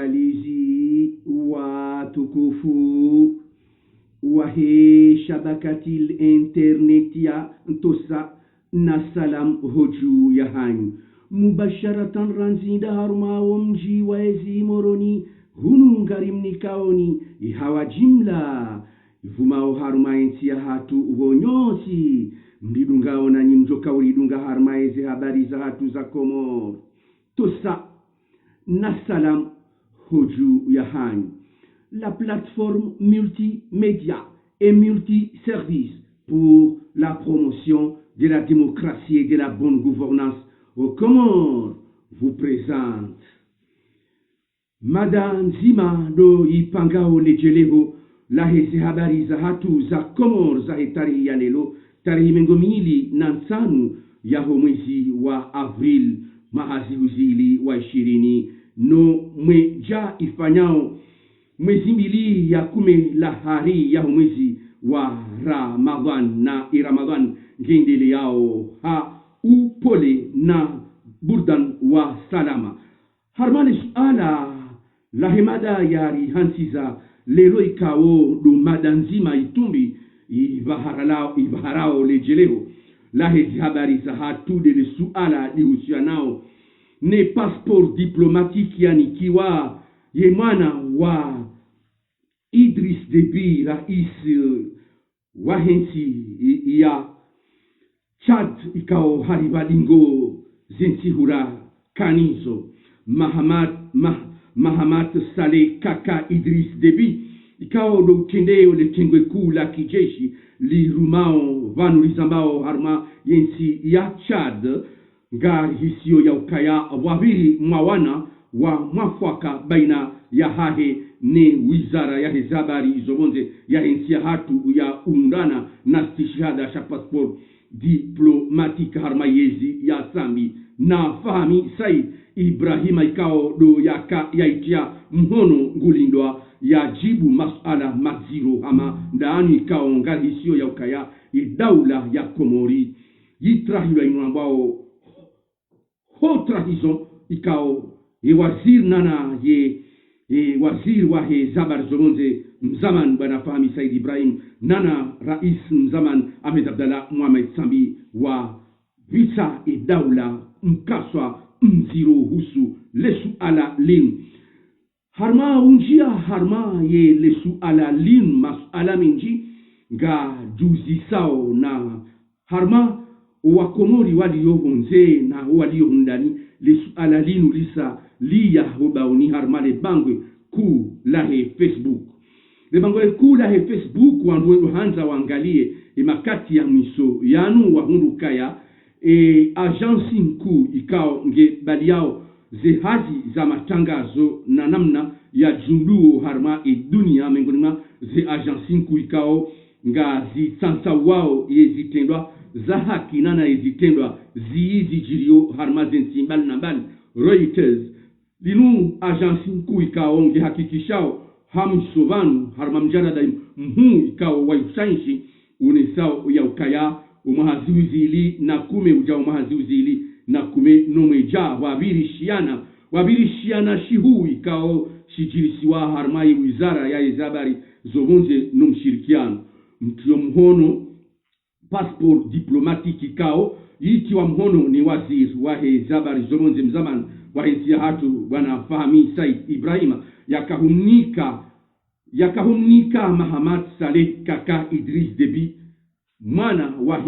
waangalizi watukufu wa hii shabakati internet ya Ntosa na salam hoju ya hanyu mubasharatan ranzinda harumao mji wa ezi moroni hunu ngarimnikaoni ihawa jimla ifumao haruma ensi ya hatu uhonyosi mdidungao na nyimjoka uridunga haruma ezi habari za hatu za Komor Tosa na salam hoju ya hanyu. La plateforme multimédia et multiservice pour la promotion de la démocratie et de la bonne gouvernance aux Comores vous présente Madame Zima do Ipangao Lejeleho la hezi habari za hatu za Comores za hetari ya lelo tarehe mengomili na nsanu ya mwezi wa Avril mahazi uzili wa 20 no mweja ifanyao mwezi mbili ya kume la hari ya mwezi wa Ramadhan na Ramadhan ngendele yao ha upole na burdan wa salama harmani suala la hemada ya rihansiza lelo ikao do madanzima itumbi ibaharao lejeleo la hezi habari za hatu de suala lihusianao ne passport diplomatique yanikiwa ye mwana wa Idris Deby rais wa hensi ya Chad ikao haribadingo zensihura kanizo Mahamat Saleh Kaka Idris Deby ikao do tendeo le tengwe kuu la kijeshi li rumao vanurizambao harma yensi ya Chad ngari hisio ya ukaya wabiri mwawana wa mwafaka baina ya hahe ne wizara ya hezabari izobonze ya hensi ya hatu ya undana na stishihada sha passport diplomatique harma yezi ya sambi na Fahmi Said Ibrahima ikao do ya itia mhono ngulindwa ya jibu masala maziro ama ndani ikao ngari hisio ya ukaya daula ya Komori yitrahilwa inwambao hotrahizo ikao wazir nana wazir wa zabar zomonze mzaman bana Fahmi Said Ibrahim nana rais mzaman Ahmed Abdallah Mohamed Sambi wa vita daula mkaswa mziro husu lesu ala lin harma unjia harma lesu ala lin masala minji ga juzi sao na harma wa Komori waliohonze na waliohundani lesu ala linu lisa liya hobaoni harma le bangwe ku lahe Facebook le bangwe ku lahe Facebook wandu hanza waangalie makati ya miso yanu wahundukaya agensi mkuu ikao nge baliao zehazi za matangazo na namna ya junduo harma dunia mengonima ze agensi mkuu ikao ngazi sansa wao yezitendwa za haki nana yezitendwa ziizi jirio harma zensi mbali na mbali Reuters linu agensi mkuu ikao nge hakikishao hamsovanu harma mjarada mhuu ikao wa usainshi unesao ya ukaya umahaziuzili na kume uja umahaziuzili na kume nomeja wabirishiana shihu ikao shijirisiwa harmai wizara ya izabari zobonze nomshirikiano mtio mhono passport diplomatique ikao yiti wa mhono ni waziri wa izabari zobonze mzaman wa hensi ya hatu bwana Fahmi Said Ibrahima yakahumnika Mahamat Saleh Kaka Idris Deby mwana wa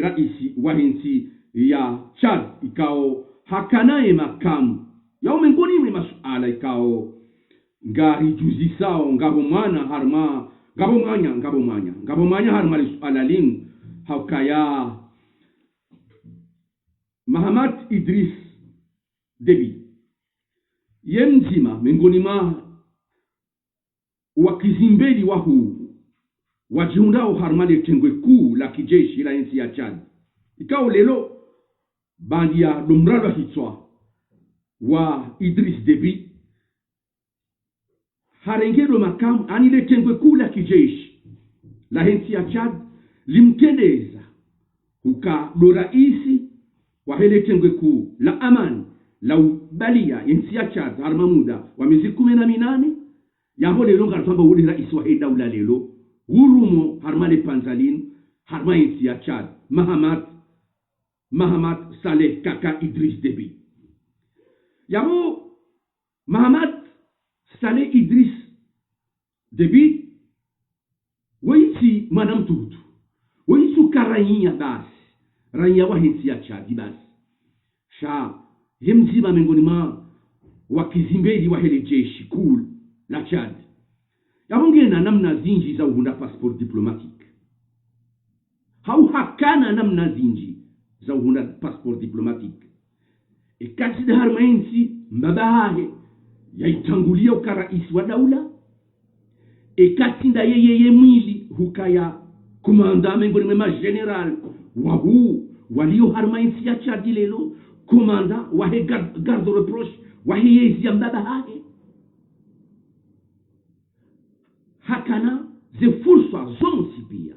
raisi wa hensi ya Chad ikao hakanaye makamu ya umengoni masuala ikao ngari juzi sao ngabo mwana harma ngabo mwanya harma suala lin hakaya Mahamat Idris Deby yemzima mengoni wakizimbeli wahu wajiundao harmale tengwe kuu la kijeshi la nchi ya Chad ikao lelo bandi ya domralwa hitswa wa Idris Deby harengedo makamu anile tengwe kuu la kijeshi la nchi ya Chad limtendeza uka do raisi wa hele tengwe kuu la amani lau balia yensi ya Chad harma muda wa miezi 18 yaho lelo ngartamba uli rais wa daula lelo urumo harma le panzalin harma yensi ya Chad Mahamat Saleh Kaka Idriss Déby yaho Mahamat Saleh Idriss Déby waiti manam tutu waitu karainya basi rainya wa yensi ya Chad basi sha yemzima miongoni mwa wakizimbeli wa hele jeshi kuu la Chad yabongena namna zinji za uhunda passport diplomatique hakana namna zinji za uhunda passport diplomatique ikati de harmainsi mbabahe yaitangulia ukaraisi wa daula ikati nda yeye mwili hukaya kumanda miongoni mwa general wa huu walio harmainsi ya Chad lelo komanda wahe garde reproche wahe yezi mbaba hahe hakana ze fursa zonsi pia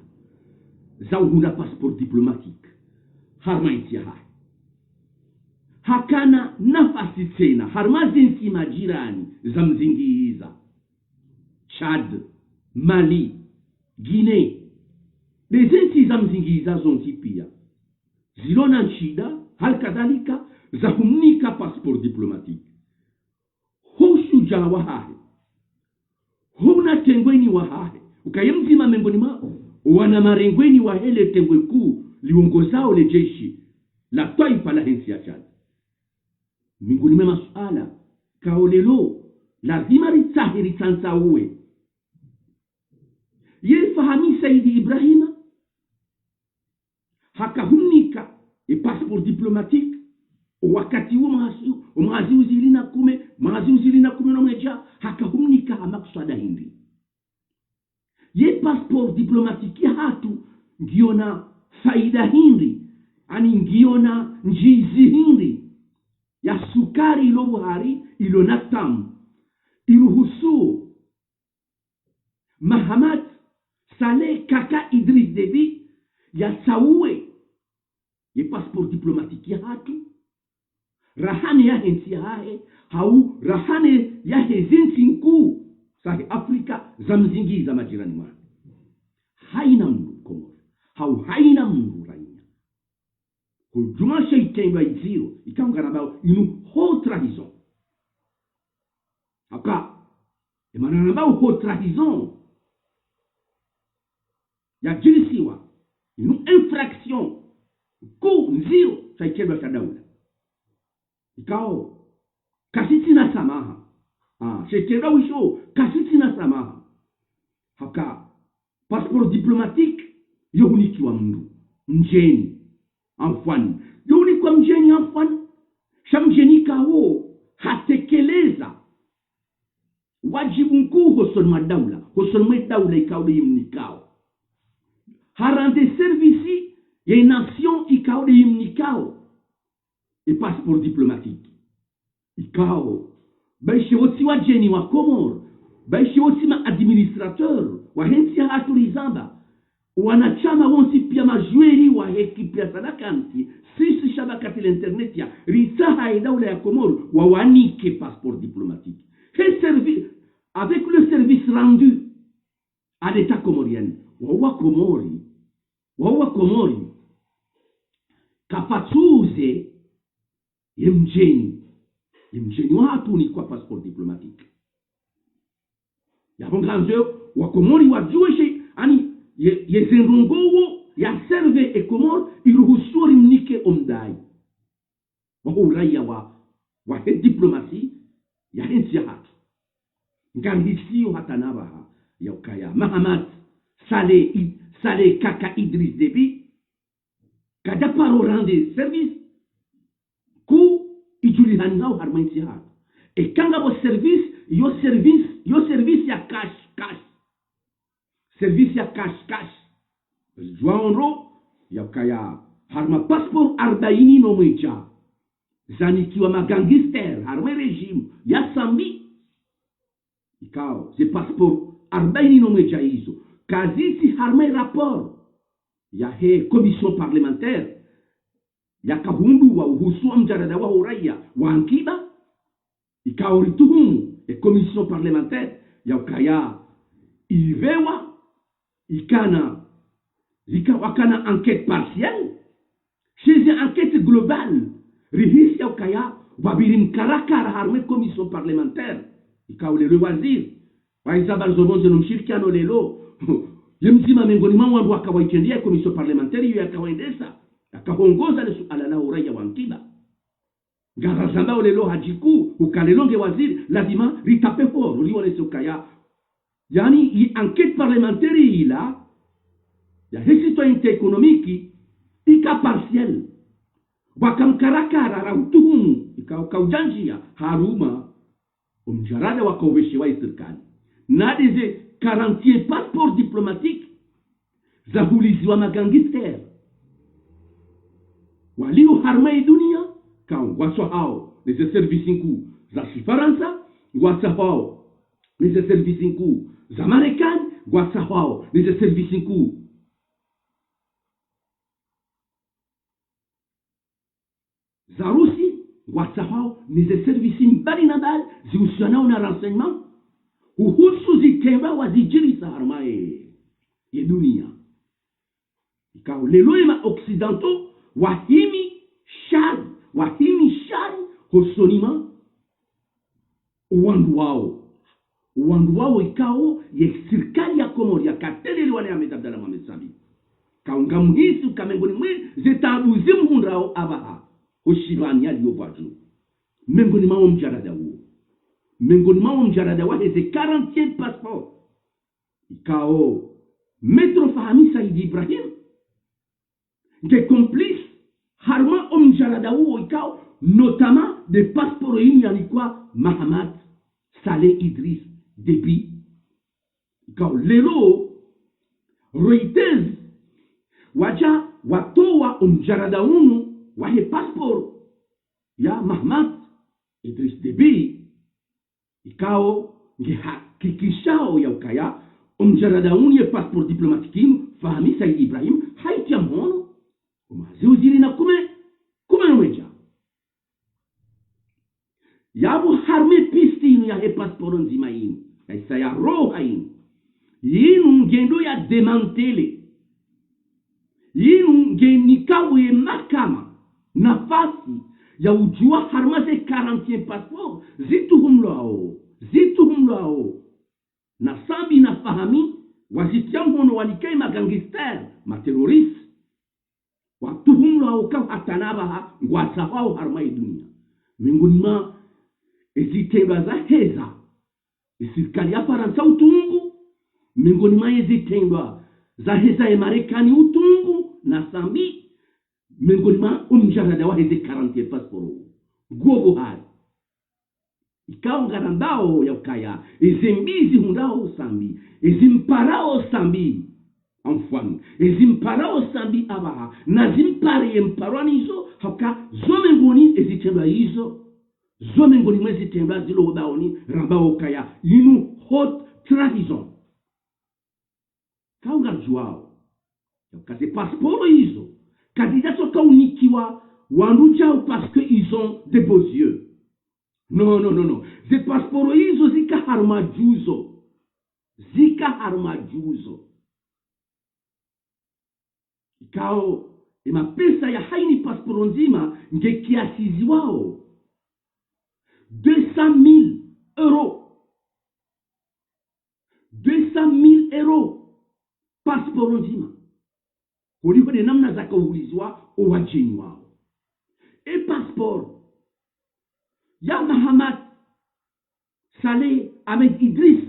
za uhunda passport diplomatique harmainsi ya hahe hakana nafasi tena harmazinsi majirani za mzingiza Chad, Mali, Guinea lezinsi za mzingiza zonsi pia zilona nchida hal kadhalika za humnika passport diplomatique hushuja wa hahe huna tengweni wa hahe ukayemzima miongoni mwa wana marengweni wa hele tengwe kuu liongozao le jeshi la taifa la hensi ya Chad miongoni mwa masuala kaolelo lazima ritahiri tansa uwe yefahami Saidi Ibrahima hakahumnika passport diplomatique wakati huo mwazi uzilina kume na mweja hakahumnika hamakusada hindi ye passport diplomatique ya hatu ngiona faida hindi ani ngiona njizi hindi ya sukari ilo buhari ilo natamu iruhusu Mahamat Saleh Kaka Idriss Déby ya sawe ye passport diplomatique ya hatu rahane ya hensi ya hae hau rahane ya hezinsi nkuu sahi Afrika za mzingi za majirani mwana haina mndu Komoro hau haina mndu raia hujuma sheitendwa iziro ikangarabao inu haute trahison haka emananabao haute trahison ya jilisiwa inu infraction ku nzio saikebwa cha daula ikao kasiti na samaha shekebwa wisho kasiti na samaha haka passport diplomatique yohunikiwa mndu mjeni amfani yohunikwa mjeni amfani shamjeni kawo hatekeleza wajibu mkuu hosonwa daula ikao imnikao harande servisi ya nation ikao imnikao e passeport diplomatique ikao baishi woti wa jeni wa Komoro baishi woti ma administrateur wa hensi hatulizamba wanachama wonsi pia majueri wa ekipi ya sadakanti sisi shabakati l'internet ya risaha ya daula ya Komoro wa wanike passeport diplomatique et service avec le service rendu à l'état comorien wa Komori kapatuze yemjeni watu ni kwa passport diplomatique yabonganzo wa Komori wajueshe ani yezenrongowo ya serve e Komoro iruhusuri mnike omdai wa uraia wa diplomasi ya hensi ya hatu ngandisiyo hata nabaha ya ukaya Mahamat Saleh Kaka Idriss Déby kada paro rende service ku ijulihani hao harmainsi hatu kanga bo service ya cash service ya cash juanro ya kaya harma passport 40 no mwecha zanikiwa magangster harma regime ya sambi ikao ze passport 40 no mwecha hizo kazisi harma rapport ya he commission parlementaire yakahundu wa uhusu wa mjarada wa uraia wa ankiba ikaorituhumu commission parlementaire ya ukaya ivewa wakana enquête partielle chez enquête globale rihisi ya ukaya wabiri mkarakara harme commission parlementaire ikaulelo waziri waizabar zobonze numshirikiano lelo yemzima miongoni mwa watu akawaichendia commission parlementaire hiyo akawaendesha akahongoza le suala la uraia wa ankiba garazamba lelo hajiku ukalelonge waziri lazima ritape fort lione sokaya yani i enquête parlementaire ila ya citoyenneté économique ika partielle wakamkarakara rautuhumu ikaujanjia haruma umjarada wakaoveshewa serikali na deze 40 passeport diplomatique zahuliziwa magangster walio harmai dunia kan waso hao neze service nku za Kifaransa waso hao neze service nku za Marekani waso hao neze service nku za Rusi waso hao neze service mbali na mbali zihusianao na renseignement uhusu zitemba wazijirisa harmai ya dunia ikao lelo ema occidentaux wahimi shari hosonima uwandu wao ikao ye serikali ya Komori ya katele wale Ahmed Abdallah Mohamed Sambi kaunga muhisi ukamengoni mwe zetabuzi mhundrao abaha hoshibani aliyobwaju mengoni mao mjarada wa heze 40 passeport ikao Maître Fahmi Said Ibrahim des complices harma mjarada huo ikao notamment des passeports yini alikuwa Mahamat Saleh Idris Deby ikao lelo Reuters waja watoa mjarada unu wahe passport ya Mahamat Idris Deby ikao ngehakikishao ya ukaya mjarada unu ye passport diplomatique Fahmi Said Ibrahim haitia mhono umazi uziri na kume numeja yabu harme pisti inu ya he pasporo nzima inu ya isa ya roha inu ngendo ya demantele inu ngenikawe ye makama nafasi ya ujua harma ze 40 pasporo zituhumlao na Sambi na Fahmi wazitia mhono walikai magangster materorist watuhumla ukao atanabaha ngwasahau harmai dunia miongoni mwa ezitendwa za heza serikali ya Faransa utungu miongoni mwa ezitendwa za heza ya Marekani utungu na Sambi miongoni mwa mjarada wa heze 40 passport gobo hari ikao ngarandao ya ukaya ezimbizi hundao Sambi ezimparao Sambi mfano ezimparao Sambi abaha na zimpare mparwani hizo haka zomengoni ezitendwa hizo zomengoni mwezi tendwa zilo baoni rambao kaya inu hot trahison kaunga juao kaze passeport hizo kandidato kaunikiwa wanujao parce que ils ont des beaux yeux non ze passeport hizo zika harmajuzo ikao pesa ya haini passport nzima nge kiasizi wao 200,000 euros 200,000 euros passport nzima uliko de namna za kuulizwa uwajini wao passport ya Mahamat Saleh Ahmed Idris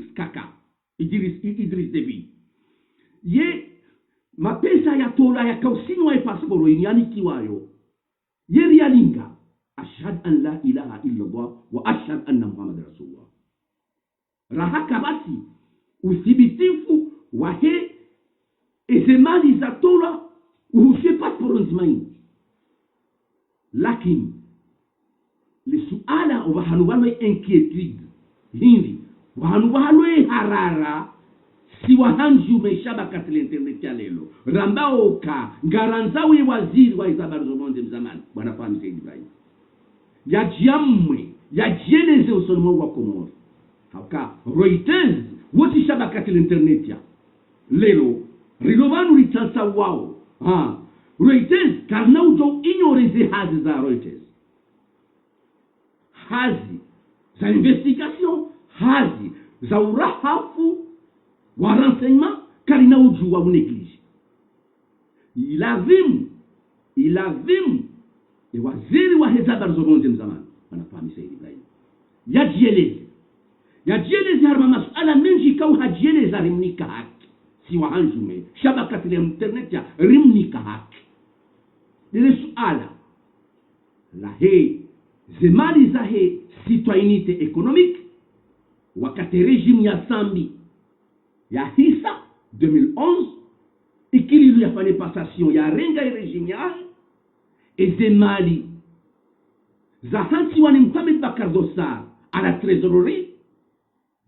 Deby ye mapesa ya tola ya kausinwa ya passport yani kiwayo ye rialinga ashhadu an la ilaha illa Allah wa ashhadu anna Muhammad rasulullah rahaka basi uthibitifu wa he ezemali za tola uhusie passport nzimaini lakini lisuala wahanuwano inquiétude hindi wahanuwano harara si wahanju meshaba katika internet ya lelo rambao ka ngaranzawi waziri wa habari za monde mzamani bwana Fahmi Said Ibrahim ya jiamwe ya jieleze usolmo wa Komoro hauka Reuters wote shaba katika internet ya lelo rilovanu litasa wao Reuters karna ujo ignoreze hazi za Reuters hazi za investigation hazi za urahafu wa renseignement karina uju wa uneglige ilazimu e waziri wa habari za monde mzamani bwana Fahmi Said Ibrahim yajieleze harma masuala mengi kau hajieleza rimnika haki si wahanjume shabakati ya internet ya rimnika haki lile suala la zemali za citoyenneté économique wakati regime ya Sambi ya hisa 2011 ikililu yafanye passation ya renga ya regime ya zemali za hansi wani Mohamed Bakar Dossar à la trésorerie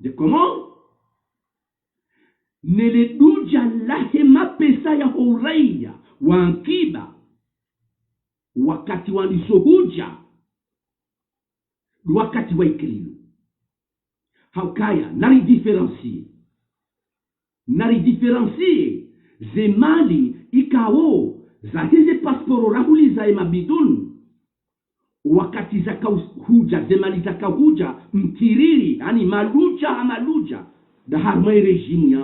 de Comores neleduja lahema pesa ya horaia wa Ankiba wakati walisohuja wakati wa ikililu haukaya nari differencie zemali ikao za hizi pasiporo rahuli za mabidun wakati za huja zemali za huja mtiriri yani maluja da harmai regime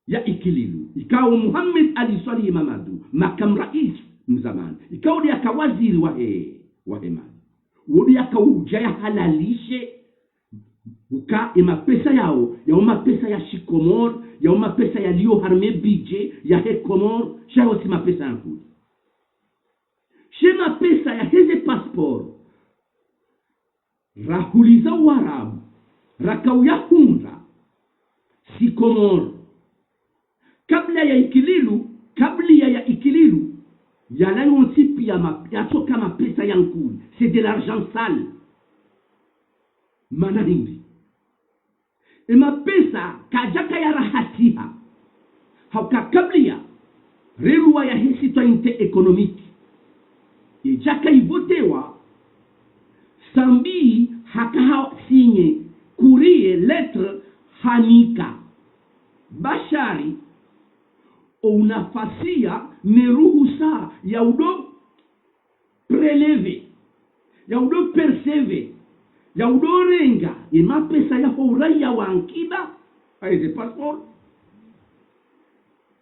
ya ikililu ikao Muhammad Ali Salih Mamadou makam rais mzamani ikao dia kawaziri wa mali wodi akauja ya halalishe uka mapesa yao ya mapesa ya Shikomor ya mapesa ya liyo harme bije ya Komor shao si mapesa yangu shema pesa ya heze passport rahuliza warabu rakau ya hunza si Komor kabla ya ikililu ya layo tipi ya soka mapesa yangu c'est de l'argent sale manahindi mapesa kajaka ya rahatiha hauka kablia reluwa ya citoyenneté économique ijaka ivotewa Sambi haka sinye kurie lettre hanika bashari unafasia neruhusa ya udo preleve ya udo perceve ya udo renga mapesa ya horaia wa Ankiba aize passport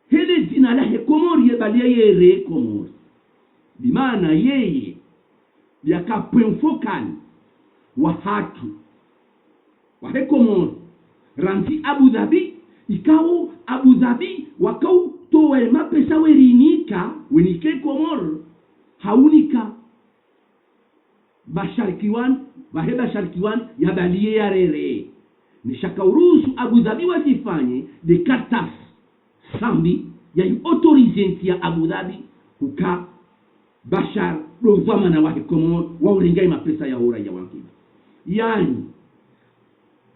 hele jina la Komori yebalia yere Komori bimana yeye yaka point focal wa hatu wa Komori ranzi Abu Dhabi ikao Abu Dhabi wakau towe mapesa werinika wenike Komor haunika basharkiwan yabalie ya rere nishakaurusu Abu Dhabi wazifanye de kartas Sambi ya autorisenti ya Abu Dhabi kuka bashar rozamana wa Komor wa urengai mapesa ya hora ya wankiba yani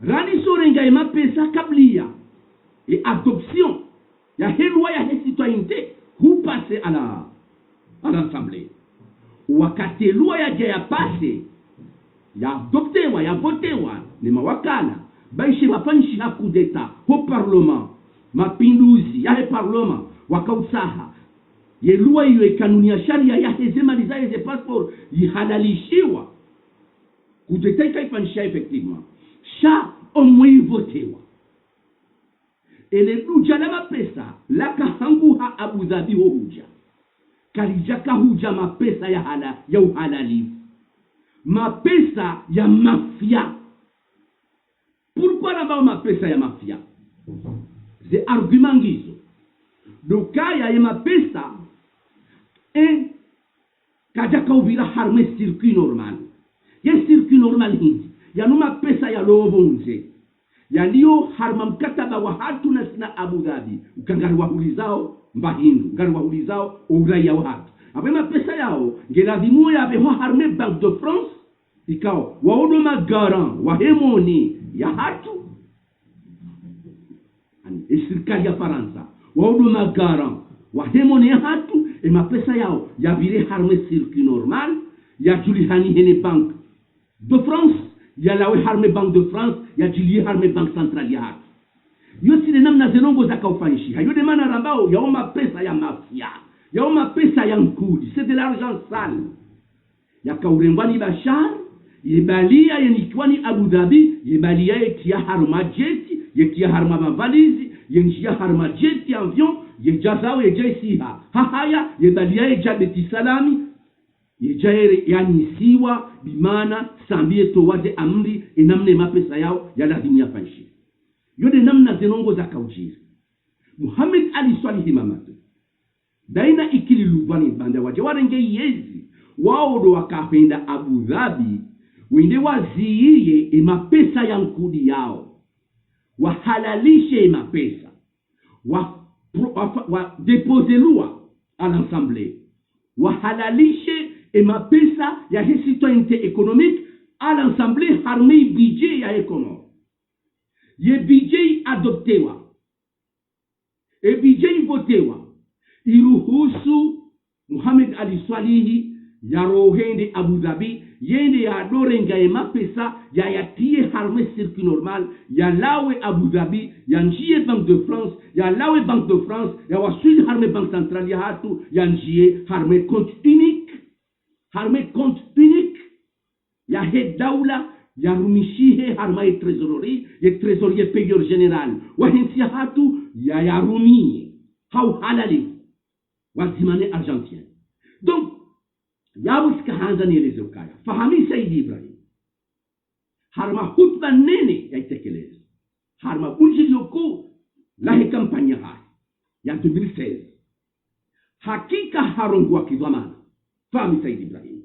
rani sorengai mapesa kablia et adoption ya loi ya citoyenneté vous passez à l'assemblée wakati loi ya passe ya adoptewa ya votewa ni mawakala baishi mafanshi na coup d'état au parlement mapinduzi ya parlement wakausaha ye loi hiyo kanuni ya sharia ya zemali za hizo passport ihalalishiwa coup d'état ikaifanyisha effectivement sha omwe votewa ele duja la mapesa laka hanguha Abu Dhabi huja kalijaka huja mapesa ya uhalali mapesa ya mafia pourquoi là-bas mapesa ya mafia des arguments ngizo dokaya ya mapesa kajaka uvira harme circuit normal hindi ya numa pesa ya lobonze yaliyo harma mkataba wa hatu na Abu Dhabi ukangari wahulizao mbahindu ngari wahulizao uraia wa hatu abema pesa yao ngelazimu ya beho harme Banque de France ikao waodo magaran wa hemoni ya hatu serikali ya Faransa waudo magaran wahemone hatu mapesa yao ya vile harme circuit normal ya julihani hene bank de France ya lawe harme bank de France ya julie harme bank centrale ya hatu yosi de namna zenongo za kaufanyishi hayo de mana rambao ya mapesa ya mafia ya mapesa ya nkudi c'est de l'argent sale ya kaurengwani Bashar yebalia yenikiwani Abu Dhabi yebalia yetia harma jeti yetia harma mavalizi yenjia harma jeti avion yejazao yejaisiha hahaya yebalia yejabeti salami yejaere yanisiwa bimana sambie towaze amri enamne mapesa yao ya lazimi ya fanshi yode namna zenongo za kaujiri Muhammad Ali Swalihi Mamadu daina ikililuvani banda waje warenge yezi wao do wakapenda Abu Dhabi wende waziye mapesa ya nkudi yao wahalalishe mapesa wa depose loi à l'Assemblée wahalalishe mapesa ya citoyenneté économique à l'Assemblée harmi budget ya ekonomi ye budget adoptewa budget votewa iruhusu Muhammad Ali Swalihi ya rohende Abu Dhabi yende ya dorenga mapesa ya yatie harme circuit normal ya lawe Abu Dhabi ya njie Banque de France ya lawe Banque de France ya wasudi harme Banque Centrale ya hatu ya njie harme compte unique ya he daula ya rumishihe harma ye trésorier payeur général wahensi ya hatu ya rumie hau halali wazimane argentien donc yabuska hanza nieleze ukaya fahami Saidi Ibrahim harma hutba nene yaitekeleza harma bunjiloko lahe kampanya hai ya 2016 hakika harongwa kidhamana fahami Saidi Ibrahim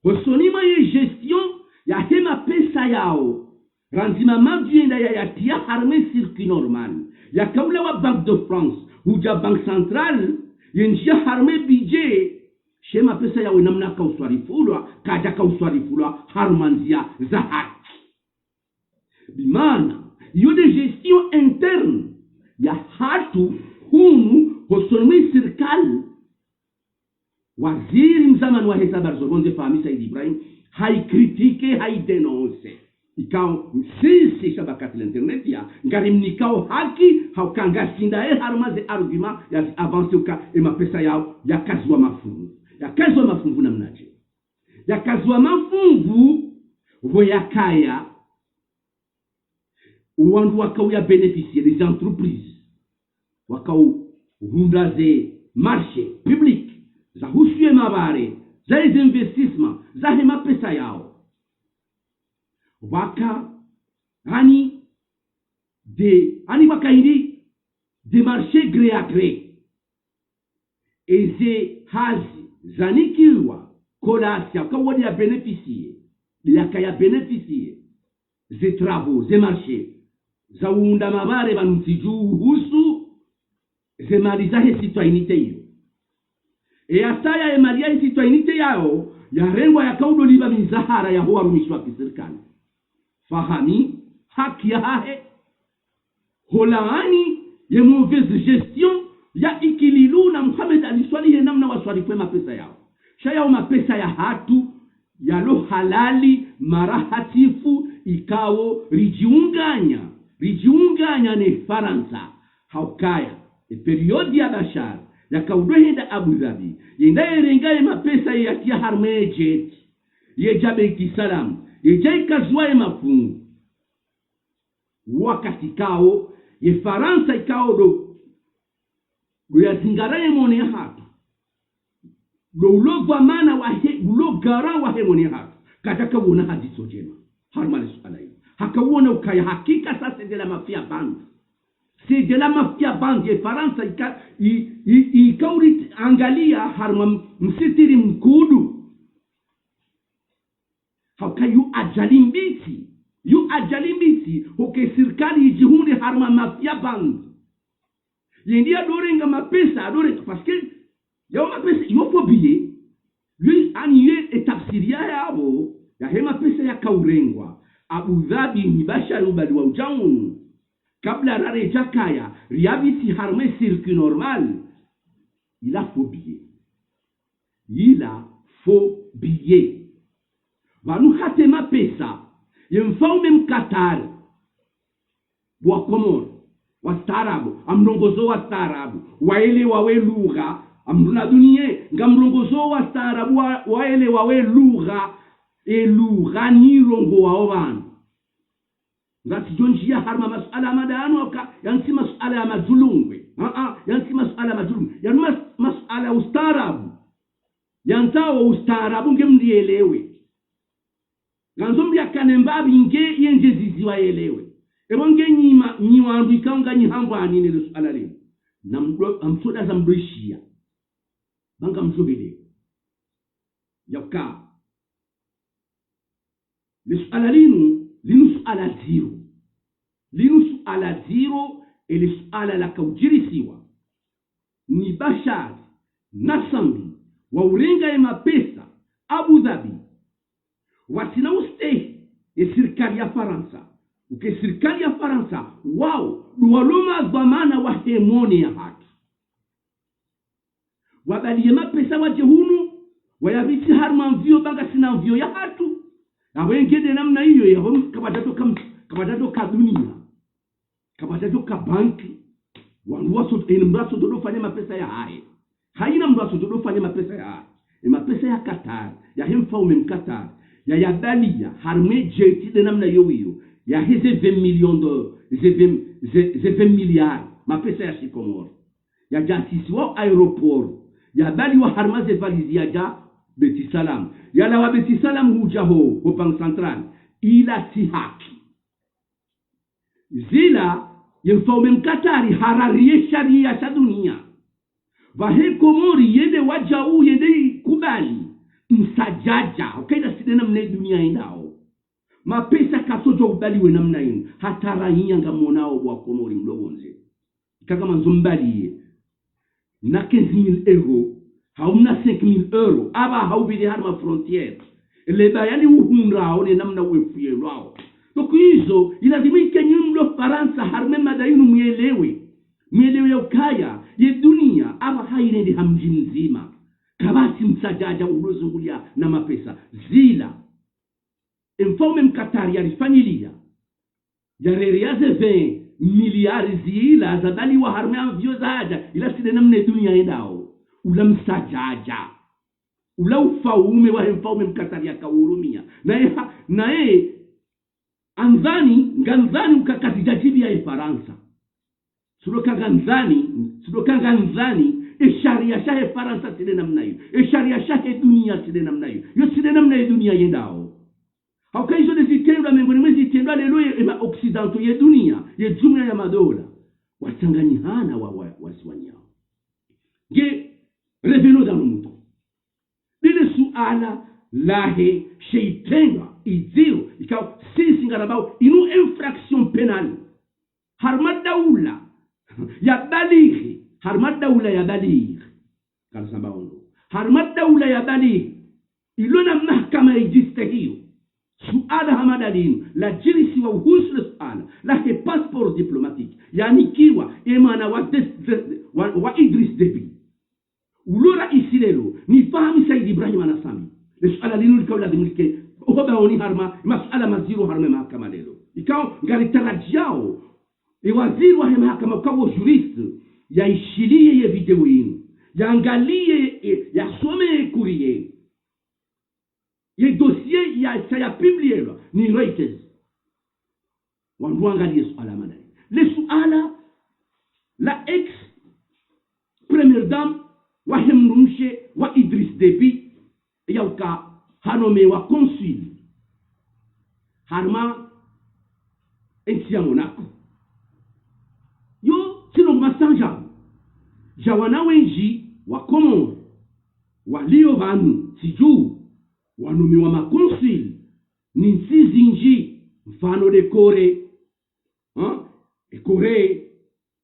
hosonima ye gestion ya hema pesa yao ranzima maduenda ya yatia harme circuit normal ya kaula wa Banque de France huja Banque Centrale yenjia harme budget shema pesa ya namna kauswarifulwa kaja kauswarifulwa harmanzia za haki bimana yo de gestion interne ya hatu humu hosonomi serikali waziri mzamani wa hesaba zogonze fahami Saidi Ibrahim hai kritike hai denonce ikao sisi shabakati l'internet ya ngarimnikao haki haukangasinda harmaze argument ya avance uka mapesa yao ya kazwa mafungu yakazwa mafungu namnaje yakazwa mafungu voyakaya uwandu wakau ya bénéficier des entreprises wakau hundaze marché public za husuye mabare za investissement za hema pesa yao waka hani wakaindi des marchés gré à gré eze hazi zanikiwa kolasi akawadi ya bénéficier yakaya bénéficier ze travaux ze marché za unda mabare banutiju husu ze mali za citoyenneté hiyo asaya malia citoyenneté yao ya rengwa ya kaudo liba mizahara ya huwa rumishwa kiserikali fahami haki ya hahe holaani ye mauvaise gestion ya ikililu na Muhammad Ali Swalihi namna waswarifwe mapesa yao shaya mapesa ya hatu yalo halali marahatifu ikawo rijiunganya ne Faransa haukaya periodi ya Bashar ya kaudwehenda Abu Dhabi yendaye rengaye mapesa ya kia harme jet ye jabe kisalam ye jaika zwaye mafungu wakati kao ye Faransa ikao do ya zingaraye mone hatu do ulogwa mana wahe ulogara wahe mone hatu kataka uona hadiso jema harmali sualai hakauona ukaya hakika sasa de la mafia bande c'est de la mafia bande ye Faransa ikauri angalia harma msitiri mkudu haukayu ajalimbiti hoke serikali ijihunde harma mafia bande yendia dorenga mapesa adore parce que yao mapesa yofo biye lui aniye etafsiria yabo ya hema pesa ya kaurengwa Abu Dhabi ni Bashar ubali wa ujaunu kabla rareja kaya riabiti harme circuit normal, il a faux billet. Il a faux billet. Vanu hatema pesa yemfaume mkatari wa Komoro wastaarabu amrongozo wastaarabu waelewa we lugha amruna dunie ngamrongozo wastaarabu waelewa we lugha lugha ni rongo wao bana ngati jonjia harma masala madano yansi masala ya mazulungwe yansi masala mazulungwe yan masala ustaarabu yantawo ustaarabu ngemdielewe ganzombi akanembabi nge yenje ziziwa elewe ebonge nyiwandu ikaunga nyihambwani ne suala lino na amsoda za mdoishia banga mzobele yaka le suala lino suala zero lino suala zero ele suala la kaujirisiwa ni bashari nasambi wa urenga ya mapesa Abu Dhabi watina ustehi ya serikali ya Faransa uke serikali ya Faransa wao duwaloma dhamana wa hemoni ya haki wabalie mapesa waje hunu wayabiti harma mvio banga sina mvio ya hatu na wengine namna hiyo ya kabadato ka dunia kabadato ka banki wanwaso mbraso dodo fanya mapesa ya hae haina mbraso dodo fanya mapesa ya hae mapesa ya Qatar ya hemfaume mkatar ya yadalia harme jeti de namna hiyo ya hizi 20 millions de 20 milliards mapesa ya Komoro ya jasisi wa aeroport ya bali wa harmaze valizi ya ja Beti Salam ya la wa Beti Salam hujaho Kopang Central ila si haki zila yemfaume mkatari hararie sharia ya dunia vahe Komori yende wajau yende kubali msajaja ukaida sidena mne dunia indao mapesa kasojo ubaliwe namna hii hata raia ngamonao wa Komori mdogo nje kama nzombali na 15,000 euros haumna 5,000 euros aba haubidi harma frontiere le bayani uhunra one namna wefuye wao donc hizo ilazimika nyumlo Faransa harme madainu muelewe ya ukaya ye dunia aba hairende hamji nzima kabasi msajaja ulozungulia na mapesa zila mfaume mkatari alifanyilia yareriaze 20 miliari zila zadali wa harme avyo zaja ila side namne dunia endao ula msajaja ula ufaume wa mfaume mkatari akahurumia nae anzani ukakati jajibi ya Faransa sudoka ganzani sharia shahe Faransa side namna hiyo sharia shahe dunia side namna hiyo yo side namna hiyo dunia yendao haukaisho de zitendo miongoni mwa zitendo lelo ya occidentaux ya dunia ya jumla ya madola watanganyihana wasiwanyao nge revelo dans le mouton lile suala lahe sheitendwa izio ikaw sisi ngarabao inu infraction penale harmadaula ya balighi kala sambaondo harmadaula ya balighi ilona mahkama ijiste hiyo suala hamadalinu la jirisi wa uhusle suala la he passeport diplomatique yani kiwa emana wa Idris Deby ulora isilelo ni fahami Said Ibrahim anasami le suala linu likawla dimulike oba oni harma masuala maziro harma mahkama lelo ikaw ngari tarajiao waziri wa mahakama kwa juriste ya ishilie ye video yinu ya angalie ya some kurie ye dossier ya publié ni Reuters wanduangalie suala madai le suala la ex première dame wa hemrumshe wa Idris Deby yauka hanome wa consul harma entia Monaco yo sino masanja jawana wenji wa Komoro walio vanu siju wanumi wa makonsil ni nsizinji mfano de Kore Kore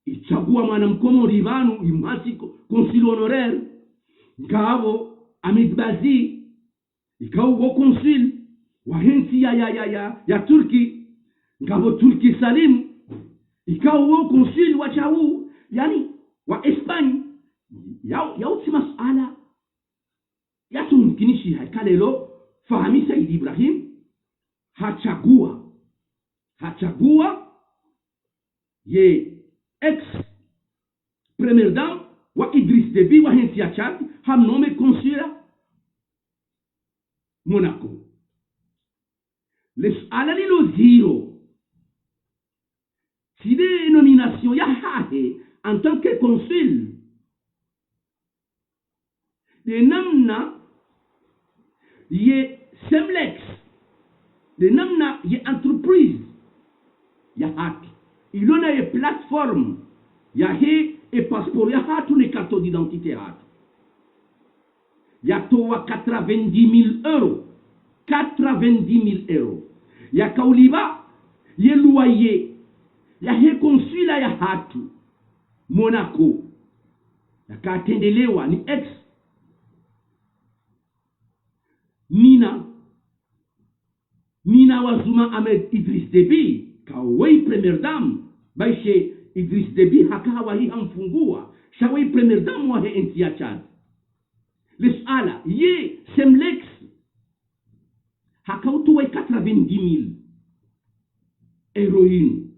ichagua mwana Mkomori vanu imasi konsil honoraire ngabo Hamid Bazi ikawo konsil wa hensi ya Turki ngabo Turki Salim ikawa konsul wa chau yani wa Espanya ya masala yatumkinishi hakalelo fahami Said Ibrahim hachagua ye ex premier dame wa Idriss Déby wa hensi ya Chad hamnome consul Monaco les ala lilo zero si des nominations ya hahe en tant que consul de namna ye Semlex de namna ye entreprise ya hatu ilona ye plateforme ya he e passeport ya hatu ne carte d'identité hatu ya towa 90 000 euros 90 000 euros ya kauliba ye loyer ya he consula ya hatu Monaco ya katendelewa ni ex Nina wazuma Ahmed Idriss Déby kawai premier dame baishe Idriss Déby hakawa hii hamfungua shawai premier dame wa he nchi ya Chad lisala ye Semlex hakautuwai 90 000 heroin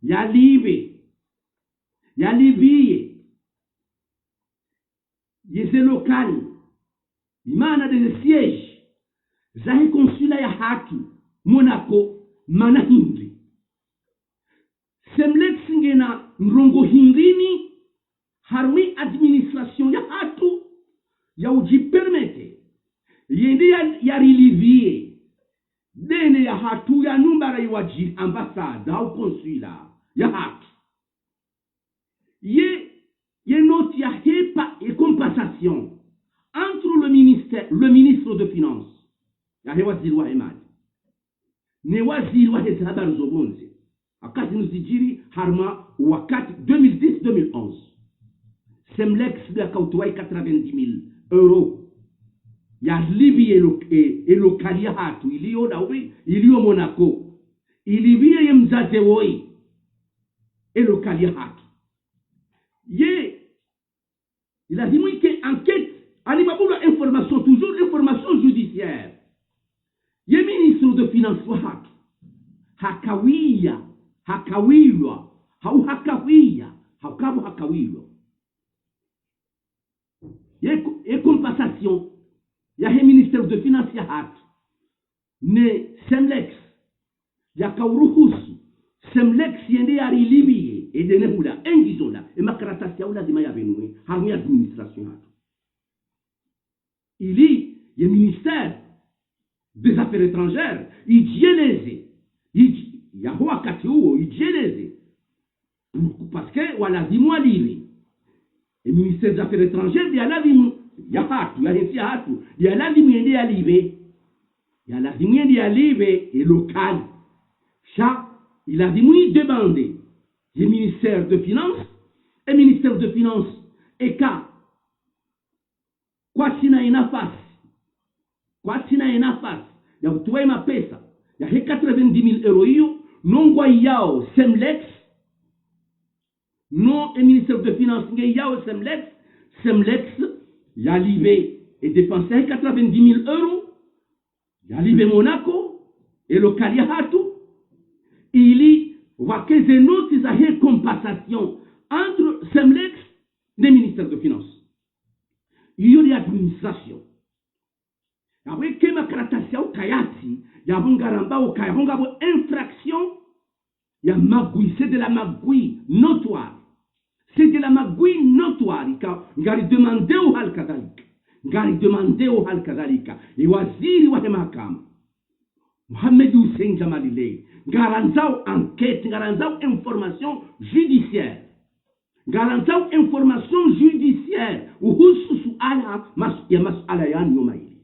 ya Libye yeze local imana de siège zahe consula ya hatu Monaco mana hindi Semlex ngena mrongo hindini harmi administration ya hatu ya uji permete yende ya Libye dene ya hatu ya numbara iwaji ambassade au consula ya hatu ye note ya hepa et compensation entre le ministre de Finances ya waziri wa Emad ne waziri wa habari zobonze akati nuzijiri harma wakati 2010-2011 Semlex ya kautuwai 90 000 euros ya Libye e lokali ya hatu iliyo Monaco ilibie ye mzaze woi e lokali ya hatu ye ilazimu ike enquête alimabula information toujours information judiciaire ye ministre de Finances wa hatu hakawilwa ye compensation ya he ministère de Finances ya hatu ne Semlex ya kauruhusu Semlex yende ya Libye edene hula engizola e makaratasi ya lazima ya benwe harmi administration hatu ili ye ministère des Affaires étrangères ijieleze yaho wakati huo ijieleze parce que walazimu aliwe e ministère des Affaires étrangères ya lazimu ya hatu ya hensi ya hatu ya lazimu yende ya libe e local cha il a demandé le ministère de Finances et ministère de Finances et ka kwa sina inafasi ya kutoa mapesa ya 90 000 euros hiyo nongwa yao Semlex non et ministère de Finances nge yao Semlex ya libe et dépenser 90 000 euros ya libe Monaco et local ya hatu ili wakeze noti za he compensation entre Semlex et ministère de Finances iyo ni administration yawe kema karatasi ya ukayati ya bungaramba ukayahonga bo infraction ya magui c'est de la magui notoire ngari demande au hal kadhalika ni waziri wa mahakama Mohamed Hussein Jamalilei garanzao enquête garanzao information judiciaire uhusu suala masala ya nyomaili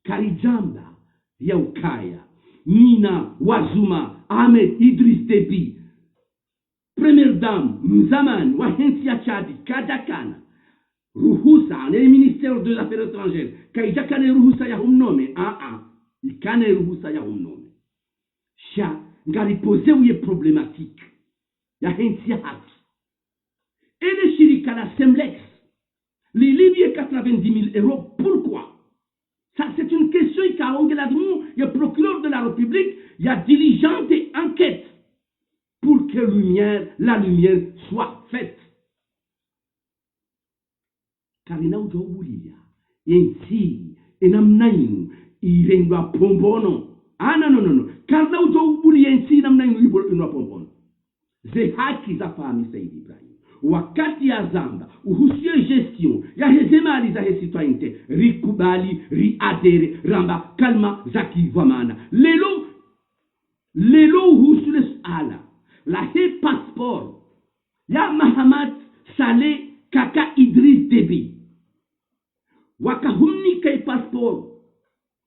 karijamba ya ukaya Nina wazuma Ahmed Idriss Déby première dame mzamani wa hensi ya Chadi kadakana ruhusa na ministère des Affaires étrangères kaijakane ruhusa ya humnome ikane ruhusa ya humnome sha ngari pose uye problématique ya hensi haki ele shirika la Semlex les 90 000 euros. Pourquoi? Ça, c'est une question car on a dit, le procureur de la République, il y a diligente enquête pour que la lumière soit faite. Car il y a un jour yensi enamnainu irengwa pombono. Ah non. Car là où yensi enamnainu irengwa pombono. Ze haki za fami Saidi Ibrahim. Wakati ya zamba uhusie gestion ya hezemali za citoyenneté rikubali riadere ramba kalma za kivamana lelo uhusule suala la he passport ya Mahamad Saleh Kaka Idris Deby wakahumni kai passport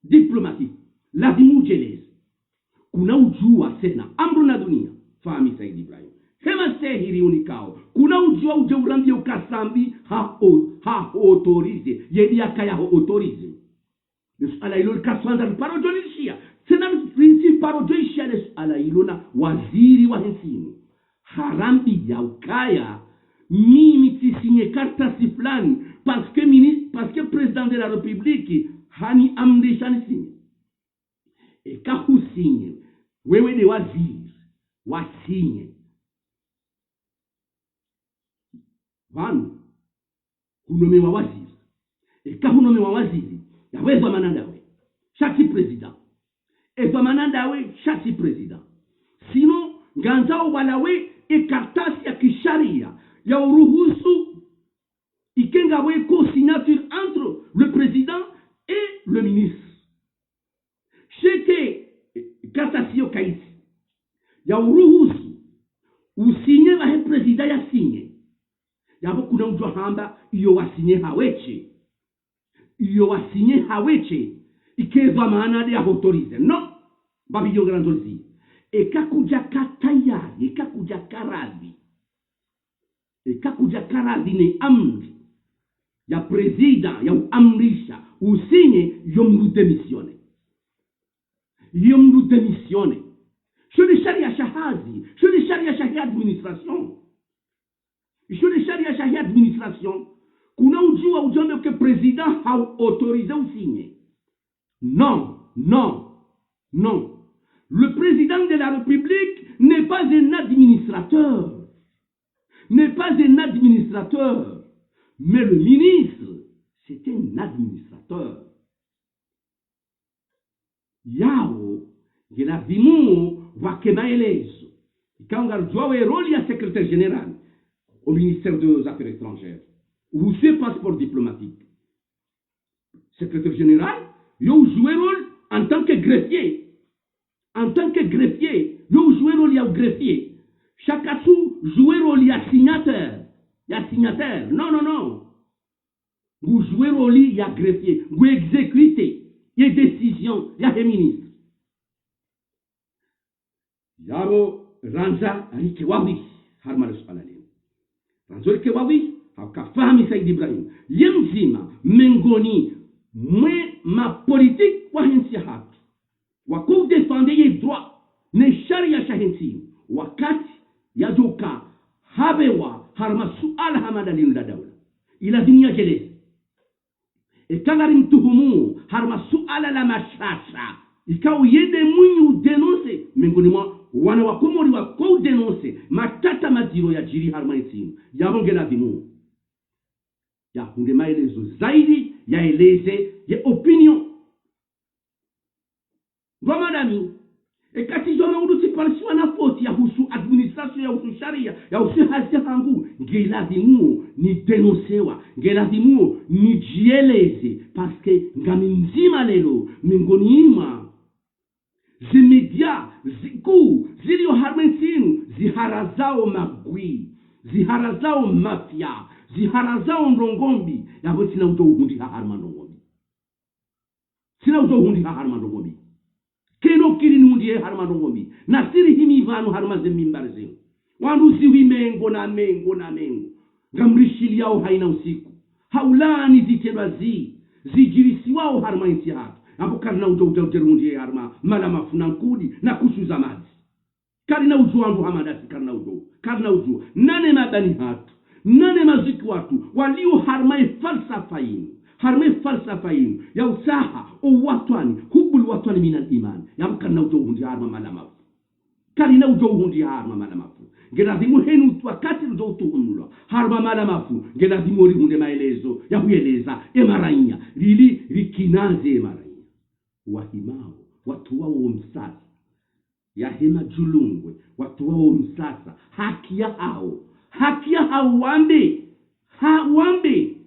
diplomatique lazimu jelez kuna ujua sena amru na dunia fami Saidi Ibrahim hema sehiri unikao kuna ujua ujeurambia ukasambi ha autorize yedi akaya ha autorize ala ilo kaswanda parodolishia sena principe parodolishia ala ilo na waziri wa hensini harambi ya ukaya mimi tisinye karta siflani parce que président de la République hani amrishani sinye ekahusinye wewe ni waziri wasinye vanu kunomewa waziri ekahunomewa waziri yaweza manandawe shati president eva manandawe shati president sino nganzao walawe ekartasi ya kisharia ya uruhusu ikenga weko signature entre le président et le ministre sheke kartasi kaisi ya uruhusu usinye wahe president ya sinye yabo kuna ujwa hamba iyo wasinye haweche ikezwa maana ya autorize no babi yongrandolizi ekakuja katayari ekakuja karadhi ni amri ya president ya amrisha usinye yomru demisione shoni sharia shahazi shoni sharia shahia administration shoni sharia shahia administration kuna ujua ujambe que président a autorisé usinye non le président de la République n'est pas un administrateur mais le ministre c'est un administrateur yao gelazimu wakemaelezo ikanga jowe roli ya secrétaire général au ministère des Affaires étrangères ou ce passeport diplomatique secrétaire général yo jouer rôle en tant que greffier yo jouer rôle ya greffier chaque sou jouer rôle ya signataire non vous jouez rôle ya greffier vous exécutez les décisions ya ministre yabo ranza alikewawi harmar sualale ranzo alikewawi hakafahami Saidi Ibrahim yemzima mengoni ma politique wa hensi haki wakou défendre les droits ne sharia shahensi wakati yaduka habewa harma suala hamadalinu la dawla ila dunia jelezi ekangari mtuhumu harma suala la mashasha ikao yende munyu denonse mengoni mwa wana wakomori wakou denonse matata madiro ya jiri harma nsinu yabongela dimu ya hunde maelezo zaidi ya eleze ya opinion Romadami ekati jona uduti palisiwa na foti ya husu administration ya husu sharia ya husu hasia hangu ngelazimu ni denonsewa ngelazimu ni jieleze parce que ngami nzima lelo mingonima zimedia ziku zilio harmensinu ziharazao magwi ziharazao mafia ziharazao ndongombi yabo sina utohundi harma ndongombi keno kiri nundi harma ndongombi na siri himi vanu harma zemimbarze wandu siwi mengo ngamrishili yao haina usiku haulani zitendwa zijirisi wao harma insi hatu hapo karina utohundi harma mala mafunankudi na kushuza maji karina ujuandu hamadasi karina karna ujua nane mabani hatu nane maziki watu walio harmai falsafa yinu ya usaha o watwani hubul watwani minal iman ya karna ujua hundi harma malamafu karina ujua hundi harma malamafu ngelazimu henu wakati ujua utuhumulwa harma malamafu ngelazimu ori hunde maelezo ya hueleza emaranya lili rikinaze emaranya wahimao watu wao msasa ya hema julungwe watu wao msasa haki ya hao wambe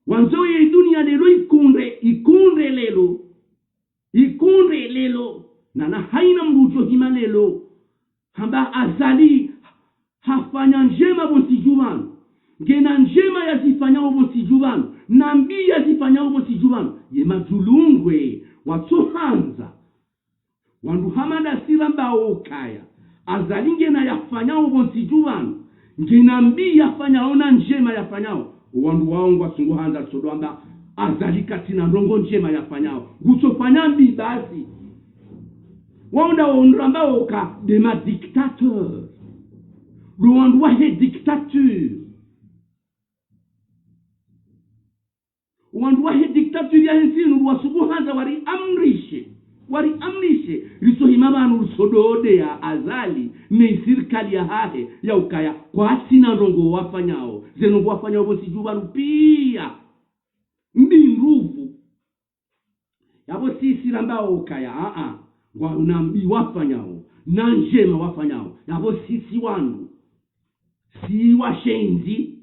wanzoe dunia lelo ikunre lelo na haina mrujo hima lelo hamba azali hafanya njema bonsijubanu ngena njema yazifanyao bonsijubanu na mbi yazifanyao bonsijubanu yema julungwe watu hanza wandu hamada siramba okaya azali ngena yafanyao bonsijubanu ngena mbi yafanyao na njema yafanyao wandu waongwa sungu hanza sodwamba azali katina rongo njema yafanyao guchofanya mbi basi wanda ondramba oka de ma dictateur wandu wahe dictature wandu wahe dictature ya hensinu wasugu hanza wari amrishe risohima banu rusodode ya azali ne sirkali ya hahe ya ukaya kwa sina rongo wafanyao zenongo wafanyao bosijubanu pia mbinruvu yabo sisi rambao ukaya wa unambi wafanyao na njema wafanyao yabo sisi wandu si washenzi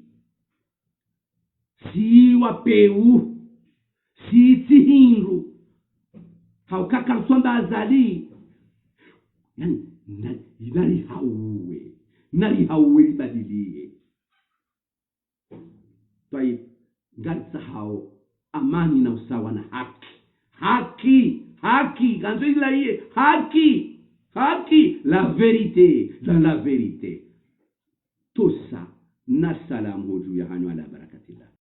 si wapeu si tihindu haukaka mswamba azali yani nari hauwe libadilie twai ngatsa hao amani na usawa na haki ganzo ila iye haki la vérité dans la vérité tout ça na salamu juu ya hanyo ala bara